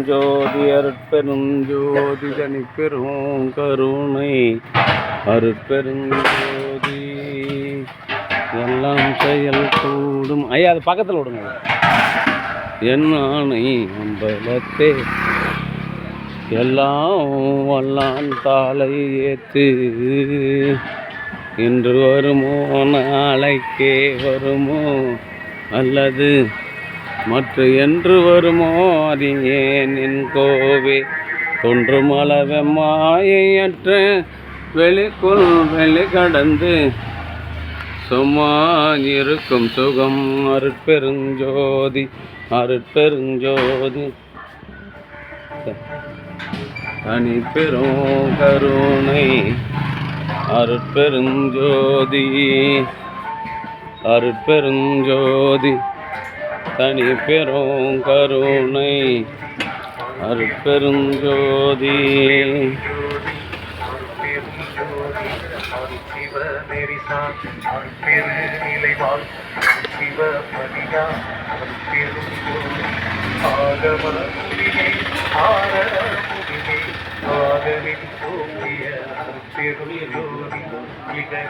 அருட்பெருஞ்சோதி அருட்பெருஞ்சோதி தனி பெரும் கருணை அருட்பெருஞ்சோதி எல்லாம் செயல் கூடும். ஐயா அது பக்கத்தில் விடுங்க. என் ஆணை அம்பலத்தே எல்லாம் வல்லான் தாளை ஏற்று இன்று வருமோ நாளைக்கே வருமோ அல்லது மற்ற என்று வருமோ அது ஏன் என் கோவே தோன்றும் அளவெம்மாயற்ற வெளிக்குள் வெளி கடந்து சும்மா இருக்கும் சுகம் அருட்பெருஞ்சோதி அருட்பெருஞ்சோதி தனி பெரும் கருணை அருட்பெருஞ்சோதி அருட்பெருஞ்சோதி தனி பெரும் கருணை அருட்பெருஞ்சோதி.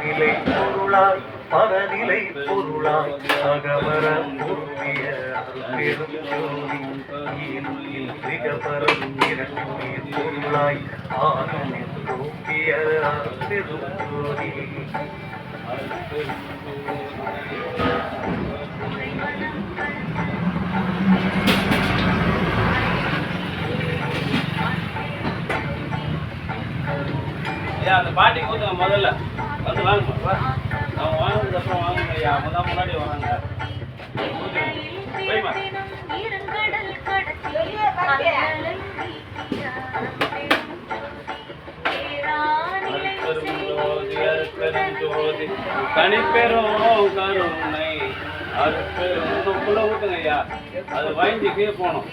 நிலை பொருளாய் பரநிலை பொருளாய் அகமர மூர்த்திய பெரும் ஜோதி மிகபரம் இரண்டுமே பொருளாய் ஆனந்தின் மூர்த்திய பெரும் ஜோதி. அந்த பாட்டிக்கு ஊற்றுங்க முதல்ல வந்து வாங்க. அவங்க வாங்கினதுக்கப்புறம் வாங்குங்க ஐயா. தான் முன்னாடி வாங்க. தனிப்பெரும் கருணை அருட்பெருக்குள்ள ஊற்றுங்க ஐயா. அது வாங்கி கீழே போகணும்.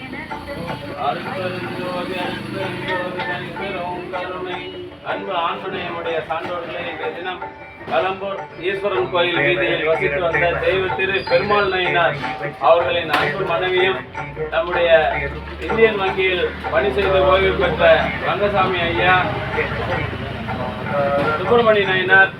அருட்பெருஞ்சோதி அருட்பெருஞ்சோதி தனிப்பெரும் கருணை அன்பு ஆண்மனையுடைய சான்றோர்களே, இன்றைய தினம் கலம்பூர் ஈஸ்வரன் கோயில் வீதியில் வசித்து வந்த தெய்வ திரு பெருமாள் நாயனார் அவர்களின் அன்பு மனைவியும் நம்முடைய இந்தியன் வங்கியில் பணி செய்து ஓய்வு பெற்ற ரங்கசாமி ஐயா, சுப்பிரமணிய நாயனார்,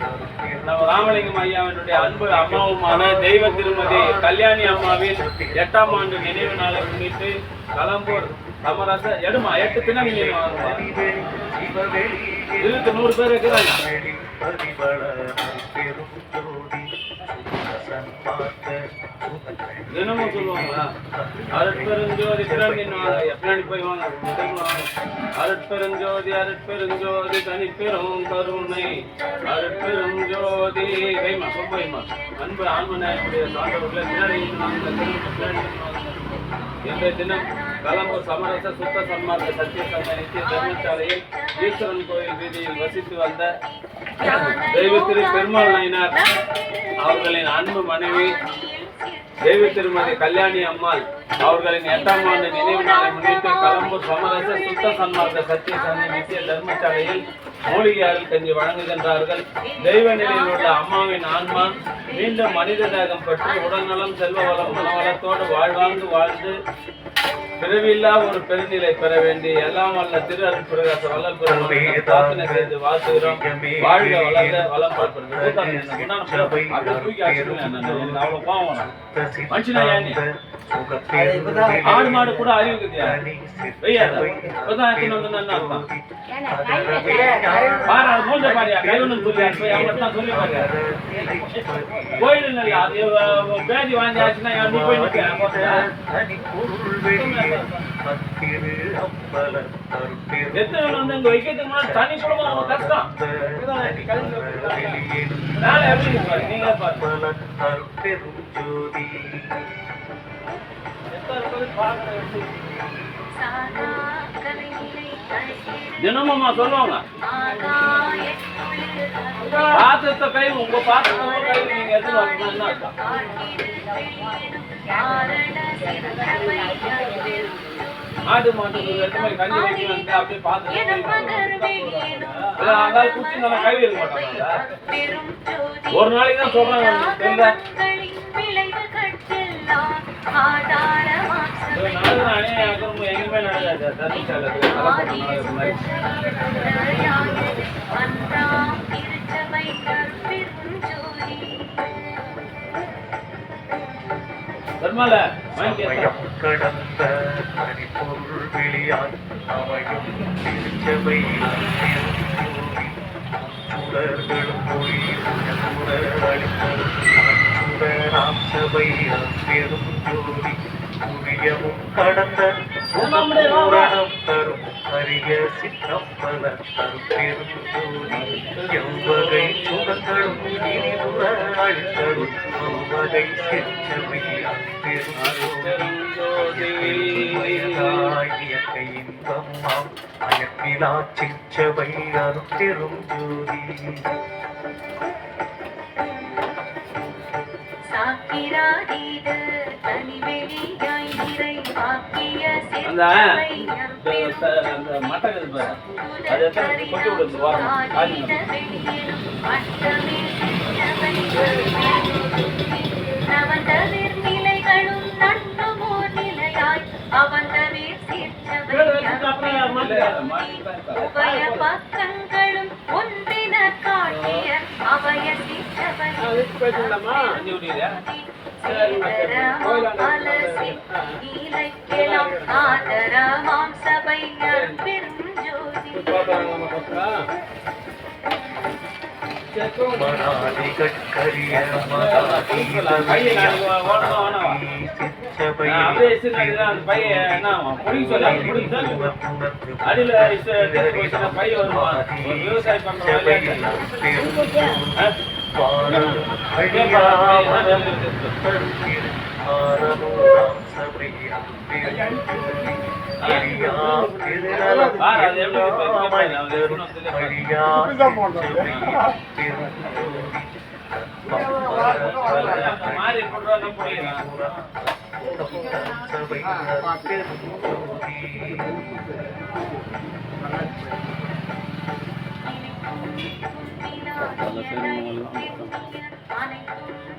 நம்ம ராமலிங்கம் ஐயாவினுடைய அன்பு அம்மாவுமான தெய்வ திருமதி கல்யாணி அம்மாவின் 8ஆம் ஆண்டு நினைவு நாளை முன்னிட்டு கலம்பூர் சமரச எடுமா 8 தினம் இதுக்கு 100 பேர் இருக்கிறாங்க. தினமும் சொல்லுவாங்களா அருட்பெருஞ்சோதி பின்னாடி போய் வாங்க. அருட்பெருஞ்சோதி அருட்பெருஞ்சோதி தனி பெரும் கருணை அருட்பெருஞ்சோதி கைமா சொல்லுமா அன்பு ஆண்மனையுடைய சான்றவர்களை பின்னாடி இன்றைய தினம் கலம்பூர் சமரச சுத்த சன்மார்க்க சத்திய சங்க நித்திய தர்மசாலையில் ஈஸ்வரன் கோயில் வீதியில் வசித்து வந்த தெய்வ திரு பெருமாள் நாயனார் அவர்களின் அன்பு மனைவி தெய்வ திருமதி கல்யாணி அம்மாள் அவர்களின் 8ஆம் ஆண்டு நினைவு நாளை முன்னிட்டு கலம்பூர் சமரச சுத்த சன்மார்க்க சத்திய சங்க நித்திய தர்மசாலையில் மூலிகை அருள் கஞ்சி வழங்குகின்றார்கள். தெய்வ நிலையில் உள்ள அம்மாவின் ஆன்மா மீண்டும் மனித தேகம் பற்றி உடல்நலம் செல்வ வளம் மனவளத்தோடு வாழ்வாங்கு வாழ்ந்து பிறவில்லா ஒரு பெருநிலை பெற வேண்டி எல்லாம் வல்ல திரு அருள் பிரகாச வல்லல் பெருமாள் பிரார்த்தனை செய்து வாழ்த்துகிறோம். வாழ்க வளர்ந்த வளம் ஆடு மாடு கூட அறிவுக்குதியா கோயில் பேதி வாங்கியாச்சுன்னா எத்தனை வந்து இங்க வைக்கிறதுக்கு முன்னாடி தனி குடும்பம் கஷ்டம். நீங்க தினமும்மா சொல்லுவாங்க பாத்திரத்தை கை உங்க பாத்திரத்தை கை நீங்க எடுத்து ஆடு மாட்டுக்கு எடுத்து கஞ்சி வைக்க அப்படியே பாத்திரம் குச்சி நல்லா கை இருக்க மாட்டாங்க. ஒரு நாளைக்கு தான் சொல்றாங்க நடக்கிற அநியாய அக்கிரமம் எங்கேயுமே நடக்காது. தர்மசாலை நடக்கிற மாதிரி தர்மால சமயம் கடந்த பரிபொருள் வெளியாய் அமையும் திருச்சபை சுடர்களும் மொழி சுடராம் சபை பெரும் ஜோதி புரியமும் கடந்த சுடமுரணம் தரும் அரிய சிற்றம்பல தரும் பெரும் ஜோதி எவ்வகை சுடங்களும் இனிதுர அழித்தரும் அவ்வகை சிற்றபையால் பெரும் ஜோதி இயற்கை இன்பம் அயற்பிலா சிற்றபை அரும் பெரும் ஜோதி அந்த மட்டக்கிறது பாரு, அது எத்தனை கொட்டி விடுறது வாரம் காஞ்சி பக்கங்களும் ஒன்றின காட்டிய அபய ஆதரமாம் சபையர் பெருஞ்சோதி மனாதிகள் கரிய மாறி போடுறோம்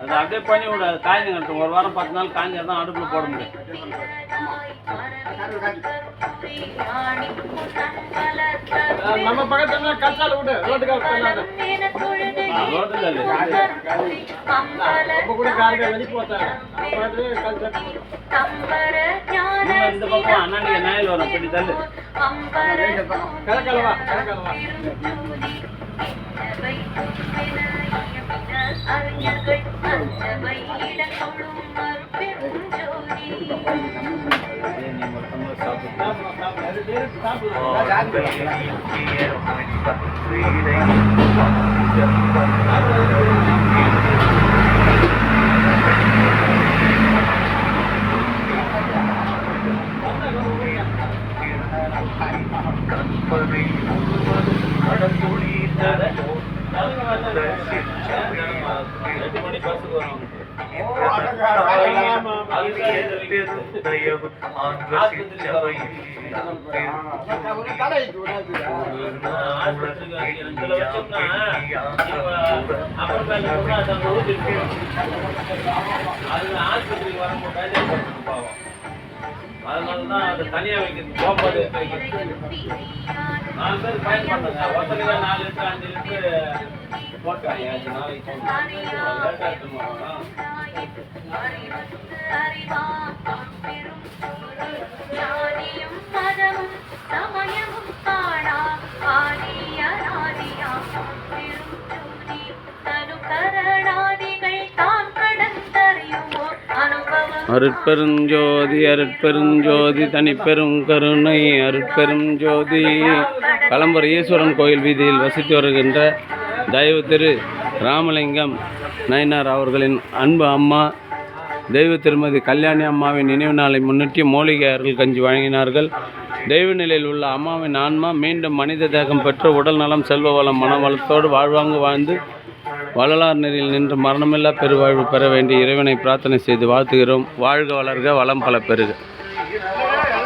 அது அப்படியே பண்ணி விடாது, காய்ஞ்சு கட்டும். ஒரு வாரம் 10 நாள் காய்ஞ்சா தான் அடுப்பில் போட முடியும். நம்ம பக்கத்துல கச்சால விடு ரோட்டுக்கார ரோட்டில் கூட காரில் வெளியே போத்தாங்க இந்த பக்கம் அண்ணா நீங்க நாயில் வரும் பிடி தள்ளு கிழக்கலவா கிழக்கலவா அறிஞர்கள் அஞ்சவை இடங்களும் அதனாலதான் அதை தனியா வைக்கிறது. போகும்போது 4 பேர் பயன்படுறாங்க. ஒருத்தருக்கு 4 லிட்டர் 5 லிட்டர் போட்டாங்க. 5 நாளைக்கு லேட்டாக எடுத்துன்னு வரோம். அருட்பெருஞ்சோதி அருட்பெருஞ்சோதி தனிப்பெரும் கருணை அருட்பெரும் ஜோதி. களம்பர் ஈஸ்வரன் கோயில் வீதியில் வசித்து வருகின்ற தெய்வ திரு ராமலிங்கம் நயினார் அவர்களின் அன்பு அம்மா தெய்வ திருமதி கல்யாணி அம்மாவின் நினைவு நாளை முன்னிட்டு மூலிகை அருள் கஞ்சி வழங்கினார்கள். தெய்வ நிலையில் உள்ள அம்மாவின் ஆன்மா மீண்டும் மனித தேகம் பெற்று உடல் நலம் செல்வ வளம் மன வளத்தோடு வாழ்வாங்கு வாழ்ந்து வள்ளலார் நெறியில் நின்று மரணமில்லா பெருவாழ்வு பெற வேண்டிய இறைவனை பிரார்த்தனை செய்து வாழ்த்துகிறோம். வாழ்க வளர்க வளம் பல பெறுக.